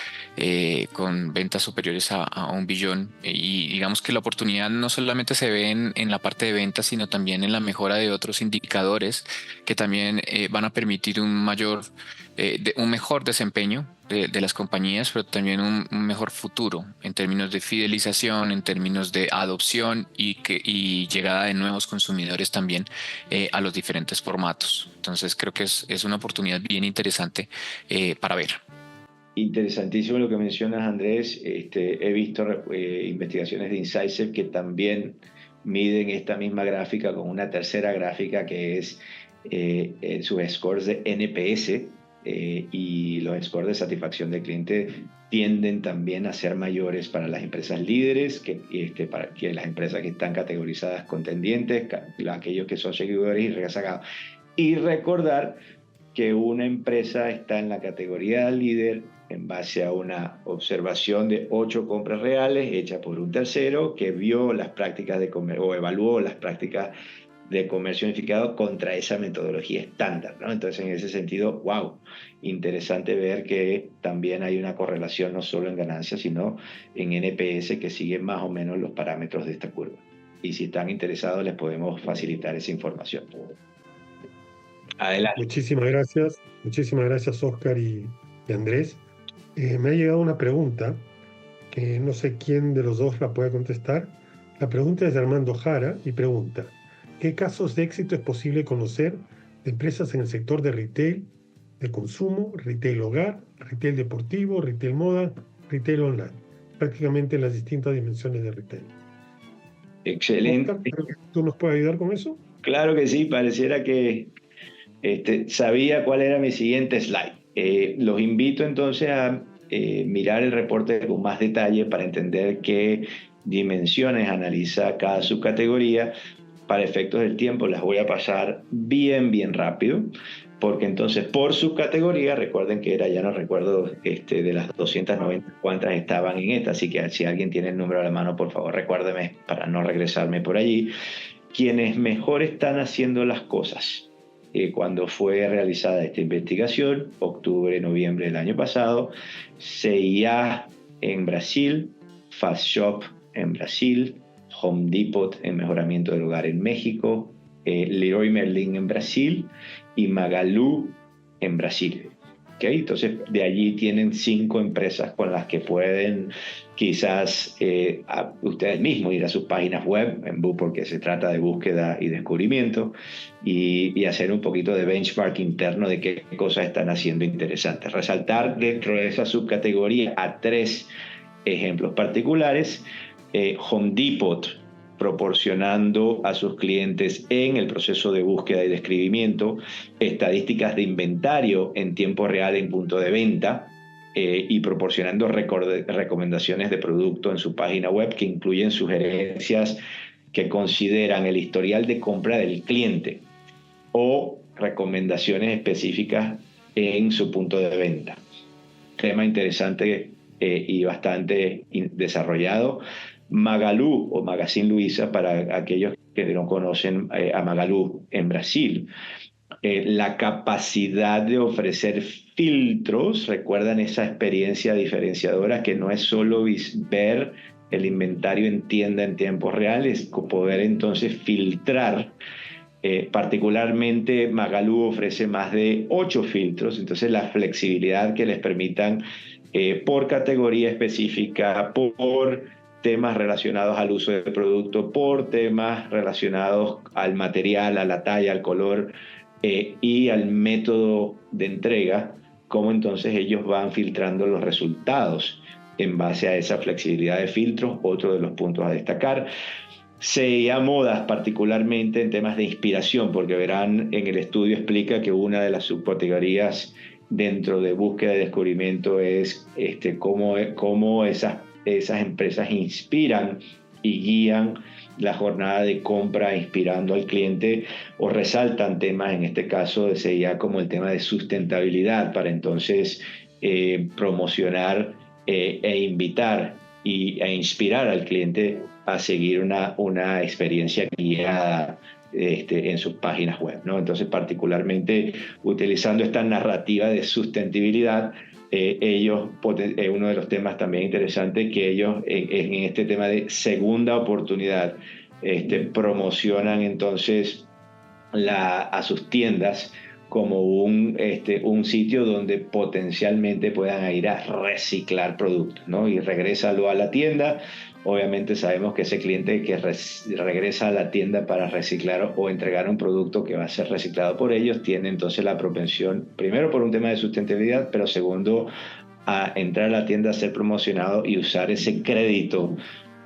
S2: con ventas superiores a $1 billón. Y digamos que la oportunidad no solamente se ve en la parte de ventas, sino también en la mejora de otros indicadores que también van a permitir un mejor desempeño de las compañías, pero también un mejor futuro en términos de fidelización, en términos de adopción y llegada de nuevos consumidores también a los diferentes formatos. Entonces creo que es una oportunidad bien interesante para ver.
S3: Interesantísimo lo que mencionas, Andrés. He visto investigaciones de Incisive que también miden esta misma gráfica con una tercera gráfica que es sus scores de NPS, y los scores de satisfacción del cliente tienden también a ser mayores para las empresas líderes para que las empresas que están categorizadas contendientes, aquellos que son seguidores y rezagados. Y recordar que una empresa está en la categoría líder en base a una observación de 8 compras reales hecha por un tercero que vio las prácticas de comercio o evaluó las prácticas de comercio unificado contra esa metodología estándar, ¿no? Entonces, en ese sentido, wow, interesante ver que también hay una correlación no solo en ganancias, sino en NPS que sigue más o menos los parámetros de esta curva. Y si están interesados, les podemos facilitar esa información. Adelante.
S1: Muchísimas gracias, Oscar y Andrés. Me ha llegado una pregunta que no sé quién de los dos la puede contestar. La pregunta es de Armando Jara y pregunta: ¿qué casos de éxito es posible conocer de empresas en el sector de retail, de consumo, retail hogar, retail deportivo, retail moda, retail online? Prácticamente en las distintas dimensiones de retail.
S3: Excelente.
S1: Oscar, ¿tú nos puedes ayudar con eso?
S3: Claro que sí, pareciera que sabía cuál era mi siguiente slide. Los invito entonces a mirar el reporte con más detalle para entender qué dimensiones analiza cada subcategoría, para efectos del tiempo las voy a pasar bien rápido, porque entonces por subcategoría, recuerden que ya no recuerdo de las 290 cuántas estaban en esta, así que si alguien tiene el número a la mano, por favor recuérdeme para no regresarme por allí. Quienes mejor están haciendo las cosas. Cuando fue realizada esta investigación, octubre, noviembre del año pasado, CIA en Brasil, Fast Shop en Brasil, Home Depot en mejoramiento del hogar en México, Leroy Merlin en Brasil y Magalu en Brasil. ¿Okay? Entonces, de allí tienen 5 empresas con las que pueden quizás ustedes mismos ir a sus páginas web, porque se trata de búsqueda y descubrimiento, y hacer un poquito de benchmark interno de qué cosas están haciendo interesantes. Resaltar dentro de esa subcategoría a 3 ejemplos particulares. Home Depot, proporcionando a sus clientes en el proceso de búsqueda y describimiento estadísticas de inventario en tiempo real en punto de venta, y proporcionando recomendaciones de producto en su página web que incluyen sugerencias que consideran el historial de compra del cliente o recomendaciones específicas en su punto de venta. Tema interesante y bastante desarrollado. Magalu o Magazine Luiza, para aquellos que no conocen a Magalu en Brasil, la capacidad de ofrecer filtros. Recuerdan esa experiencia diferenciadora que no es solo ver el inventario en tienda en tiempo real, es poder entonces filtrar. Particularmente Magalu ofrece más de 8 filtros, entonces la flexibilidad que les permitan por categoría específica, por temas relacionados al uso del producto, por temas relacionados al material, a la talla, al color y al método de entrega, cómo entonces ellos van filtrando los resultados en base a esa flexibilidad de filtros. Otro de los puntos a destacar. CIA Modas, particularmente en temas de inspiración, porque verán en el estudio explica que una de las subcategorías dentro de búsqueda y descubrimiento es cómo esas empresas inspiran y guían la jornada de compra, inspirando al cliente, o resaltan temas, en este caso de CIA, como el tema de sustentabilidad, para entonces promocionar e invitar e inspirar al cliente a seguir una experiencia guiada en sus páginas web, ¿no? Entonces, particularmente utilizando esta narrativa de sustentabilidad, ellos, uno de los temas también interesantes que ellos en este tema de segunda oportunidad promocionan entonces a sus tiendas como un sitio donde potencialmente puedan ir a reciclar productos, ¿no? Y regrésalo a la tienda. Obviamente sabemos que ese cliente que regresa a la tienda para reciclar o entregar un producto que va a ser reciclado por ellos, tiene entonces la propensión, primero por un tema de sustentabilidad, pero segundo, a entrar a la tienda, a ser promocionado y usar ese crédito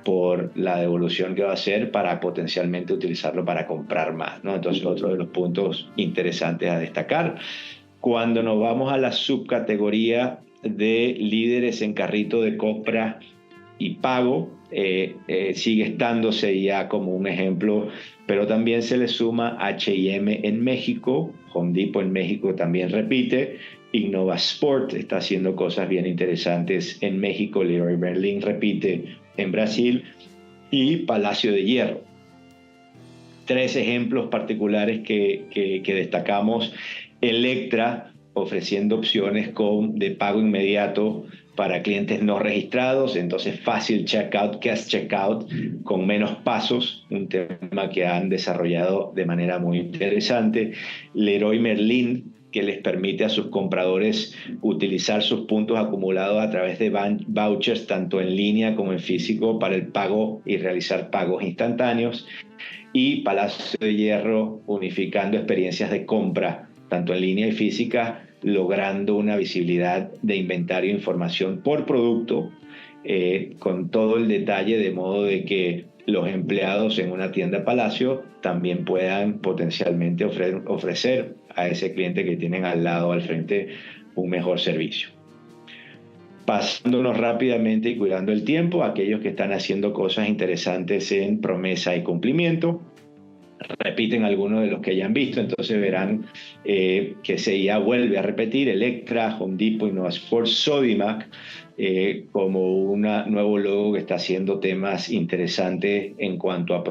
S3: por la devolución que va a hacer para potencialmente utilizarlo para comprar más, ¿no? Entonces, otro de los puntos interesantes a destacar. Cuando nos vamos a la subcategoría de líderes en carrito de compra y pago, sigue estándose ya como un ejemplo, pero también se le suma H&M en México, Home Depot en México también repite, Innova Sport está haciendo cosas bien interesantes en México, Leroy Merlin repite en Brasil, y Palacio de Hierro. 3 ejemplos particulares que destacamos. Electra, ofreciendo opciones de pago inmediato para clientes no registrados, entonces fácil checkout, cash checkout, con menos pasos, un tema que han desarrollado de manera muy interesante. Leroy Merlin, que les permite a sus compradores utilizar sus puntos acumulados a través de vouchers, tanto en línea como en físico, para el pago y realizar pagos instantáneos. Y Palacio de Hierro, unificando experiencias de compra, tanto en línea y física, logrando una visibilidad de inventario e información por producto, con todo el detalle, de modo de que los empleados en una tienda Palacio también puedan potencialmente ofrecer a ese cliente que tienen al lado, al frente, un mejor servicio. Pasándonos rápidamente y cuidando el tiempo, aquellos que están haciendo cosas interesantes en promesa y cumplimiento. repiten algunos de los que ya han visto, entonces verán que CIA vuelve a repetir, Electra, Home Depot, Innovasport, Sodimac, como un nuevo logo que está haciendo temas interesantes en cuanto a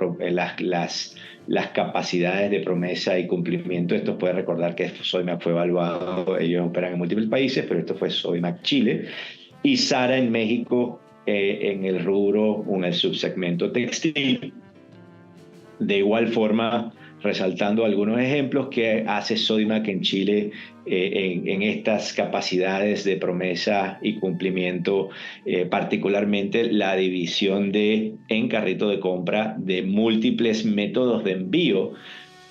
S3: las capacidades de promesa y cumplimiento. Esto puede recordar que Sodimac fue evaluado, ellos operan en múltiples países, pero esto fue Sodimac Chile, y Zara en México en el rubro, en el subsegmento textil. De igual forma, resaltando algunos ejemplos que hace Sodimac en Chile en estas capacidades de promesa y cumplimiento, particularmente la división en carrito de compra de múltiples métodos de envío.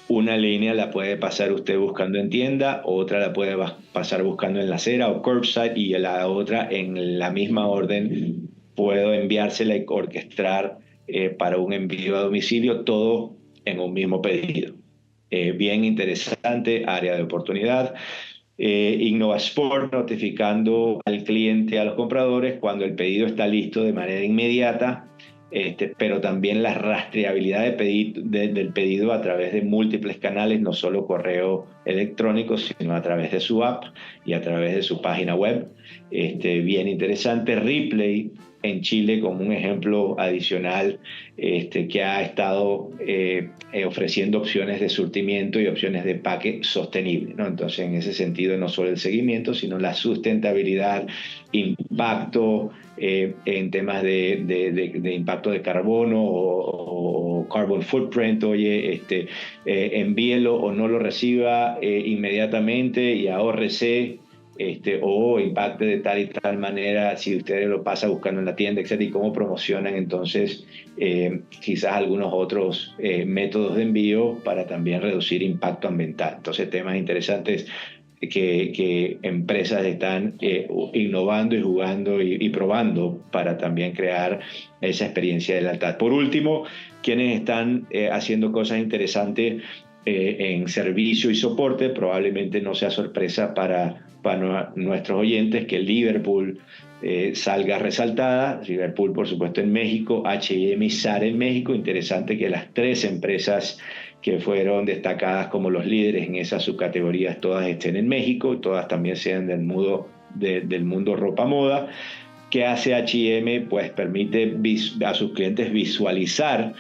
S3: Una línea la puede pasar usted buscando en tienda, otra la puede pasar buscando en la acera o curbside, y la otra en la misma orden puedo enviársela y orquestar para un envío a domicilio, todo en un mismo pedido. Bien interesante, área de oportunidad. Innovasport notificando al cliente, a los compradores, cuando el pedido está listo de manera inmediata, pero también la rastreabilidad del pedido a través de múltiples canales, no solo correo electrónico, sino a través de su app y a través de su página web. Bien interesante. Ripley en Chile como un ejemplo adicional, que ha estado ofreciendo opciones de surtimiento y opciones de empaque sostenible, ¿no? Entonces, en ese sentido, no solo el seguimiento, sino la sustentabilidad, impacto en temas de impacto de carbono o carbon footprint. Oye, envíelo o no lo reciba inmediatamente y ahórrese, o impacte de tal y tal manera si usted lo pasa buscando en la tienda, etc. Y cómo promocionan entonces quizás algunos otros métodos de envío para también reducir impacto ambiental. Entonces, temas interesantes que empresas están innovando y jugando y probando para también crear esa experiencia de lealtad. Por último, quienes están haciendo cosas interesantes en servicio y soporte, probablemente no sea sorpresa para nuestros oyentes que Liverpool salga resaltada. Liverpool, por supuesto, en México, H&M y Zara en México. Interesante que las tres empresas que fueron destacadas como los líderes en esas subcategorías todas estén en México y todas también sean del mundo ropa moda. ¿Qué hace H&M? Pues permite a sus clientes visualizar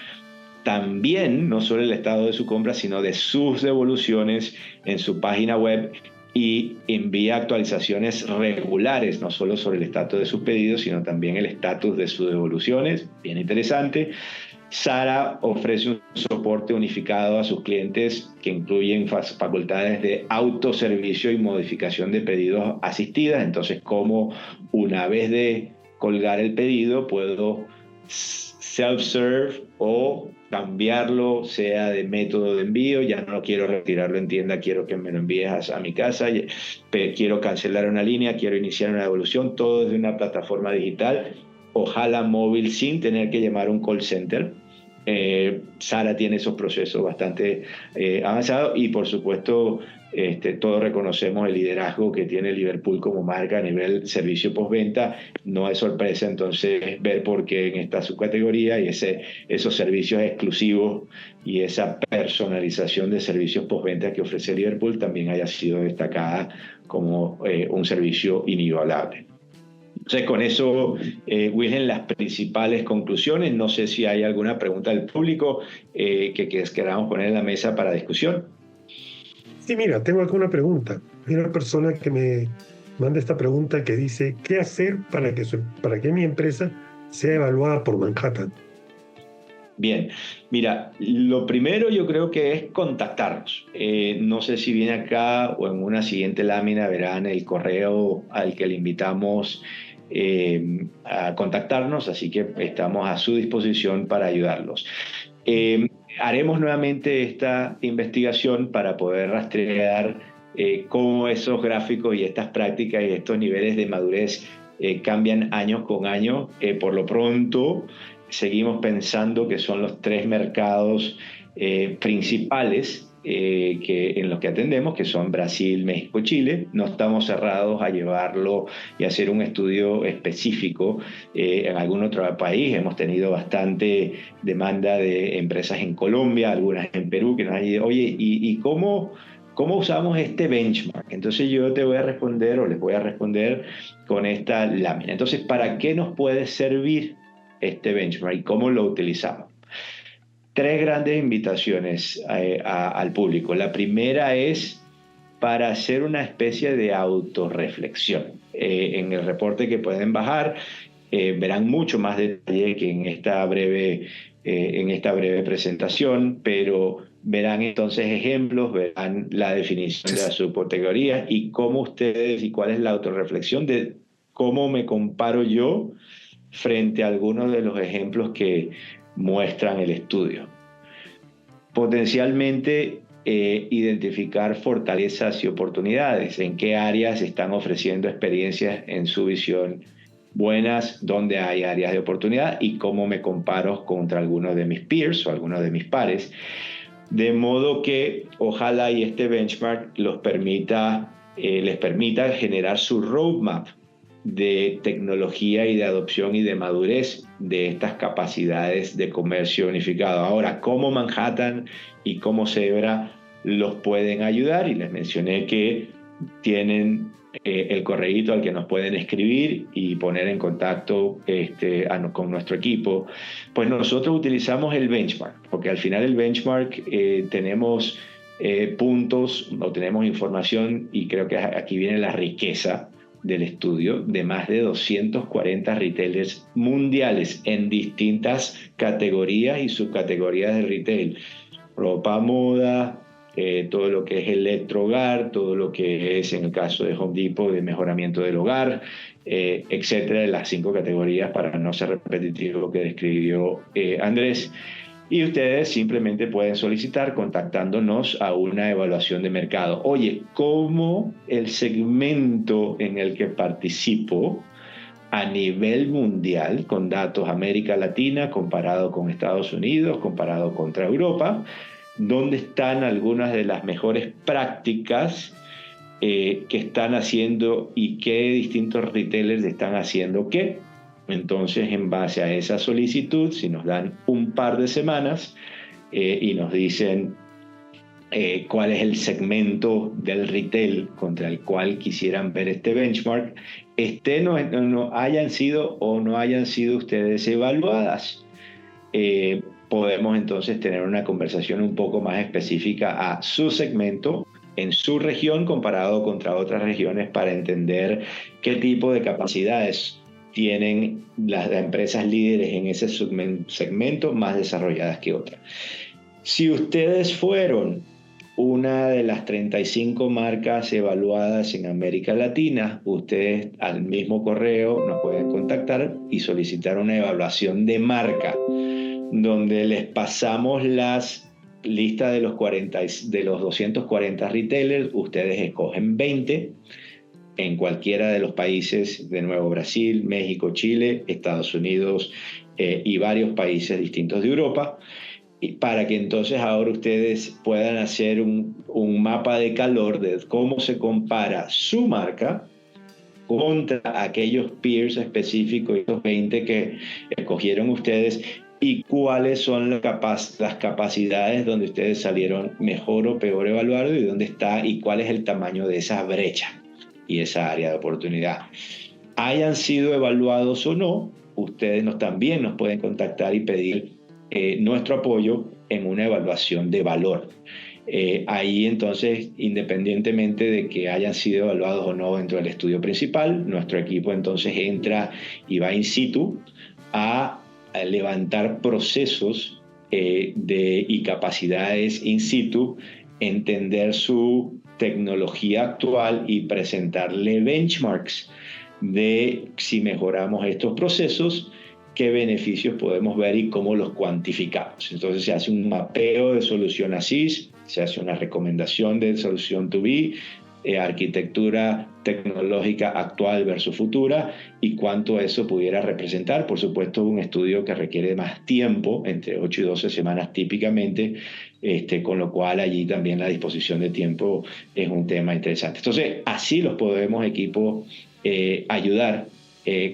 S3: también no solo el estado de su compra, sino de sus devoluciones en su página web, y envía actualizaciones regulares, no solo sobre el estatus de sus pedidos, sino también el estatus de sus devoluciones. Bien interesante. Zara ofrece un soporte unificado a sus clientes que incluyen facultades de autoservicio y modificación de pedidos asistidas. Entonces, como una vez de colgar el pedido, puedo self-serve o cambiarlo, sea de método de envío. Ya no quiero retirarlo en tienda, quiero que me lo envíes a mi casa, quiero cancelar una línea, quiero iniciar una devolución, todo desde una plataforma digital, ojalá móvil, sin tener que llamar a un call center. Zara tiene esos procesos bastante avanzados, y por supuesto todos reconocemos el liderazgo que tiene Liverpool como marca a nivel servicio postventa. No es sorpresa entonces ver por qué en esta subcategoría y esos servicios exclusivos y esa personalización de servicios postventa que ofrece Liverpool también haya sido destacada como un servicio inigualable. Entonces, con eso, Wilhelm, las principales conclusiones. No sé si hay alguna pregunta del público que queramos poner en la mesa para discusión.
S1: Sí, mira, tengo alguna pregunta. Hay una persona que me manda esta pregunta que dice: ¿qué hacer para que mi empresa sea evaluada por Manhattan?
S3: Bien, mira, lo primero yo creo que es contactarnos. No sé si viene acá o en una siguiente lámina verán el correo al que le invitamos a contactarnos, así que estamos a su disposición para ayudarlos. Haremos nuevamente esta investigación para poder rastrear cómo esos gráficos y estas prácticas y estos niveles de madurez cambian año con año. Por lo pronto, seguimos pensando que son los tres mercados principales en los que atendemos, que son Brasil, México, Chile. No estamos cerrados a llevarlo y hacer un estudio específico en algún otro país. Hemos tenido bastante demanda de empresas en Colombia, algunas en Perú, que nos han dicho, oye, ¿y cómo usamos este benchmark? Entonces yo te voy a responder, o les voy a responder con esta lámina. Entonces, ¿para qué nos puede servir este benchmark y cómo lo utilizamos? Tres grandes invitaciones al público. La primera es para hacer una especie de autorreflexión. En el reporte que pueden bajar verán mucho más detalle que en esta breve presentación, pero verán entonces ejemplos, verán la definición de las subcategorías y cómo ustedes, y cuál es la autorreflexión de cómo me comparo yo frente a algunos de los ejemplos que muestran el estudio. Potencialmente identificar fortalezas y oportunidades, en qué áreas están ofreciendo experiencias en su visión buenas, dónde hay áreas de oportunidad y cómo me comparo contra algunos de mis peers o algunos de mis pares. De modo que ojalá y este benchmark les permita generar su roadmap de tecnología y de adopción y de madurez de estas capacidades de comercio unificado. Ahora, cómo Manhattan y cómo Zebra los pueden ayudar, y les mencioné que tienen el correíto al que nos pueden escribir y poner en contacto con nuestro equipo. Pues nosotros utilizamos el benchmark, porque al final el benchmark tenemos puntos o tenemos información, y creo que aquí viene la riqueza del estudio, de más de 240 retailers mundiales en distintas categorías y subcategorías de retail: ropa, moda, todo lo que es electrohogar, todo lo que es, en el caso de Home Depot, de mejoramiento del hogar, etcétera, de las 5 categorías, para no ser repetitivo lo que describió Andrés. Y ustedes simplemente pueden solicitar contactándonos a una evaluación de mercado. Oye, ¿cómo el segmento en el que participo a nivel mundial, con datos América Latina comparado con Estados Unidos, comparado contra Europa, dónde están algunas de las mejores prácticas que están haciendo y qué distintos retailers están haciendo qué? Entonces, en base a esa solicitud, si nos dan un par de semanas y nos dicen cuál es el segmento del retail contra el cual quisieran ver este benchmark, no hayan sido o no hayan sido ustedes evaluadas, podemos entonces tener una conversación un poco más específica a su segmento, en su región, comparado contra otras regiones, para entender qué tipo de capacidades tienen las empresas líderes en ese segmento más desarrolladas que otras. Si ustedes fueron una de las 35 marcas evaluadas en América Latina, ustedes al mismo correo nos pueden contactar y solicitar una evaluación de marca, donde les pasamos las listas de los 240 retailers. Ustedes escogen 20 en cualquiera de los países, de nuevo Brasil, México, Chile, Estados Unidos y varios países distintos de Europa, y para que entonces ahora ustedes puedan hacer un mapa de calor de cómo se compara su marca contra aquellos peers específicos, estos 20 que escogieron ustedes, y cuáles son las capacidades donde ustedes salieron mejor o peor evaluados, y dónde está y cuál es el tamaño de esa brecha y esa área de oportunidad. Hayan sido evaluados o no, ustedes también nos pueden contactar y pedir nuestro apoyo en una evaluación de valor. Ahí entonces, independientemente de que hayan sido evaluados o no dentro del estudio principal, nuestro equipo entonces entra y va in situ a levantar procesos y capacidades in situ, entender su tecnología actual y presentarle benchmarks de si mejoramos estos procesos, qué beneficios podemos ver y cómo los cuantificamos. Entonces se hace un mapeo de solución ASIS, se hace una recomendación de solución to be, arquitectura tecnológica actual versus futura y cuánto eso pudiera representar. Por supuesto, un estudio que requiere más tiempo, entre 8 y 12 semanas típicamente, con lo cual allí también la disposición de tiempo es un tema interesante. Entonces, así los podemos equipos ayudar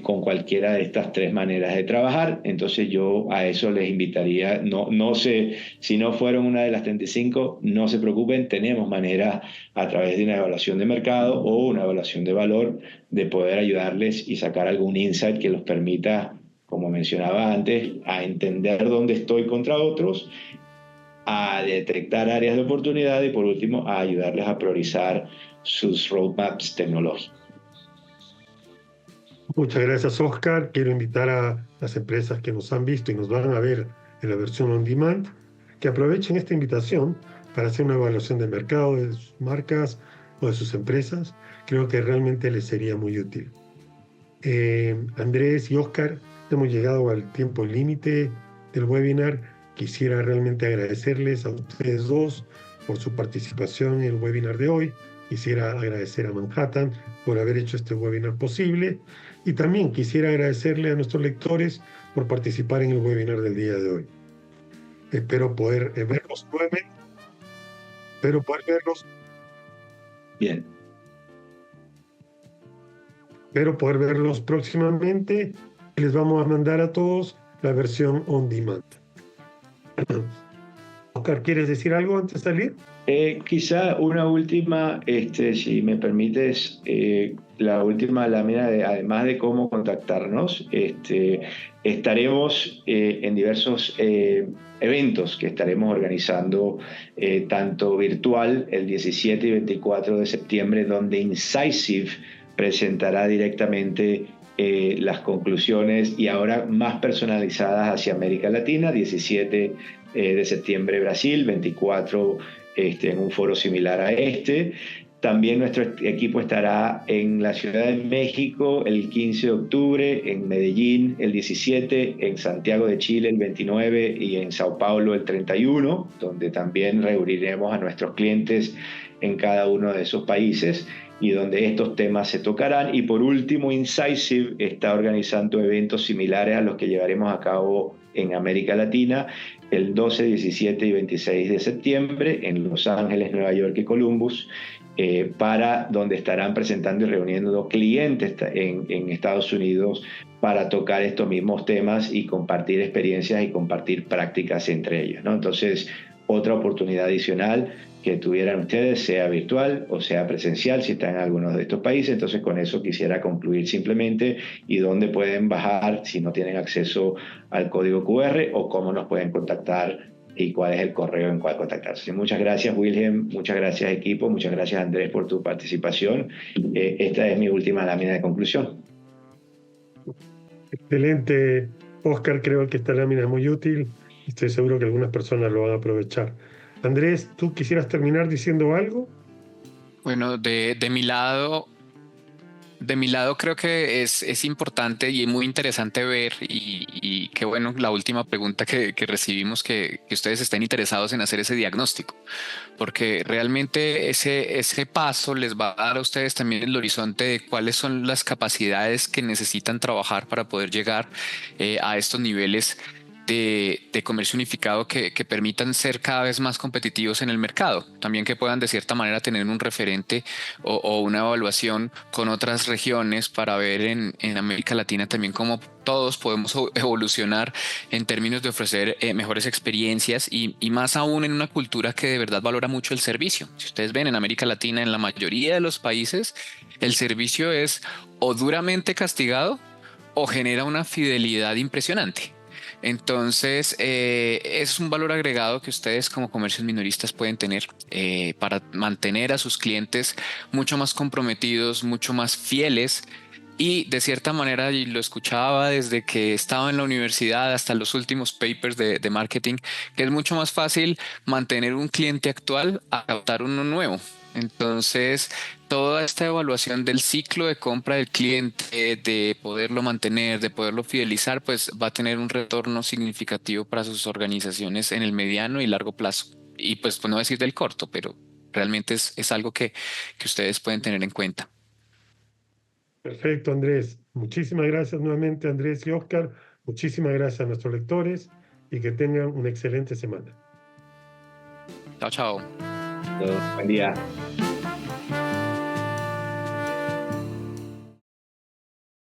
S3: con cualquiera de estas tres maneras de trabajar. Entonces yo a eso les invitaría, no sé, si no fueron una de las 35, no se preocupen, tenemos manera a través de una evaluación de mercado o una evaluación de valor de poder ayudarles y sacar algún insight que los permita, como mencionaba antes, a entender dónde estoy contra otros, a detectar áreas de oportunidad y por último a ayudarles a priorizar sus roadmaps tecnológicos.
S1: Muchas gracias, Oscar. Quiero invitar a las empresas que nos han visto y nos van a ver en la versión on demand que aprovechen esta invitación para hacer una evaluación de mercado de sus marcas o de sus empresas. Creo que realmente les sería muy útil. Andrés y Oscar, hemos llegado al tiempo límite del webinar. Quisiera realmente agradecerles a ustedes dos por su participación en el webinar de hoy. Quisiera agradecer a Manhattan por haber hecho este webinar posible y también quisiera agradecerle a nuestros lectores por participar en el webinar del día de hoy. Espero poder verlos nuevamente. Espero poder verlos.
S3: Bien.
S1: Espero poder verlos próximamente. Les vamos a mandar a todos la versión on demand. Oscar, ¿quieres decir algo antes de salir?
S3: Quizá una última, si me permites, la última lámina, además de cómo contactarnos, estaremos en diversos eventos que estaremos organizando, tanto virtual el 17 y 24 de septiembre, donde Incisive presentará directamente las conclusiones y ahora más personalizadas hacia América Latina, 17 de septiembre Brasil, 24 en un foro similar a este. También nuestro equipo estará en la Ciudad de México el 15 de octubre, en Medellín el 17, en Santiago de Chile el 29 y en Sao Paulo el 31, donde también reuniremos a nuestros clientes en cada uno de esos países y donde estos temas se tocarán. Y por último, Incisive está organizando eventos similares a los que llevaremos a cabo en América Latina el 12, 17 y 26 de septiembre en Los Ángeles, Nueva York y Columbus, para donde estarán presentando y reuniendo clientes en Estados Unidos para tocar estos mismos temas y compartir experiencias y compartir prácticas entre ellos, ¿no? Entonces, otra oportunidad adicional que tuvieran ustedes, sea virtual o sea presencial, si están en algunos de estos países. Entonces, con eso quisiera concluir simplemente y dónde pueden bajar si no tienen acceso al código QR o cómo nos pueden contactar y cuál es el correo en cual contactarse. Muchas gracias, Wilhelm, muchas gracias, equipo, muchas gracias, Andrés, por tu participación. Esta es mi última lámina de conclusión.
S1: Excelente, Oscar. Creo que esta lámina es muy útil y estoy seguro que algunas personas lo van a aprovechar. Andrés, ¿tú quisieras terminar diciendo algo?
S2: Bueno, de mi lado, creo que es importante y es muy interesante ver y qué bueno la última pregunta que recibimos, que ustedes estén interesados en hacer ese diagnóstico, porque realmente ese paso les va a dar a ustedes también el horizonte de cuáles son las capacidades que necesitan trabajar para poder llegar a estos niveles de comercio unificado que permitan ser cada vez más competitivos en el mercado. También que puedan de cierta manera tener un referente o una evaluación con otras regiones para ver en América Latina también cómo todos podemos evolucionar en términos de ofrecer mejores experiencias y más aún en una cultura que de verdad valora mucho el servicio. Si ustedes ven en América Latina, en la mayoría de los países, el servicio es o duramente castigado o genera una fidelidad impresionante. Entonces, es un valor agregado que ustedes como comercios minoristas pueden tener para mantener a sus clientes mucho más comprometidos, mucho más fieles y de cierta manera, y lo escuchaba desde que estaba en la universidad hasta los últimos papers de marketing, que es mucho más fácil mantener un cliente actual a captar uno nuevo. Entonces, toda esta evaluación del ciclo de compra del cliente, de poderlo mantener, de poderlo fidelizar, pues va a tener un retorno significativo para sus organizaciones en el mediano y largo plazo. Y pues no decir del corto, pero realmente es algo que ustedes pueden tener en cuenta.
S1: Perfecto, Andrés. Muchísimas gracias nuevamente, Andrés y Oscar. Muchísimas gracias a nuestros lectores y que tengan una excelente semana.
S2: Chao, chao.
S3: Buen día.